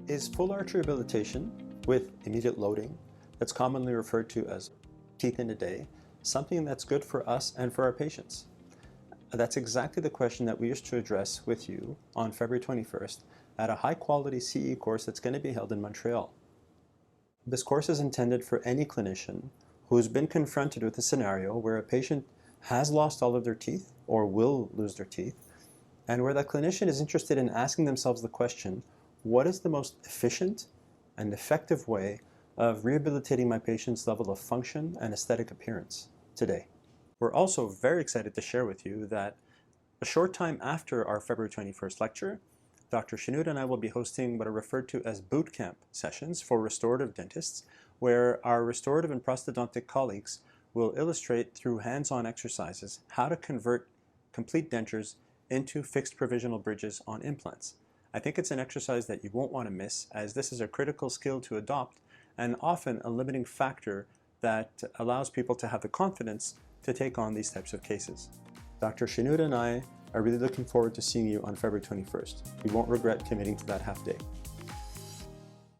Is full arch rehabilitation with immediate loading, that's commonly referred to as teeth in a day, something that's good for us and for our patients? That's exactly the question that we wish to address with you on February 21st at a high-quality CE course that's going to be held in Montreal. This course is intended for any clinician who's been confronted with a scenario where a patient has lost all of their teeth or will lose their teeth, and where that clinician is interested in asking themselves the question, what is the most efficient and effective way of rehabilitating my patient's level of function and aesthetic appearance today? We're also very excited to share with you that a short time after our February 21st lecture, Dr. Shenouda and I will be hosting what are referred to as Bootcamp sessions for restorative dentists, where our restorative and prosthodontic colleagues will illustrate through hands-on exercises how to convert complete dentures into fixed provisional bridges on implants. I think it's an exercise that you won't want to miss, as this is a critical skill to adopt and often a limiting factor that allows people to have the confidence to take on these types of cases. Dr. Shenouda and I are really looking forward to seeing you on February 21st. You won't regret committing to that half day.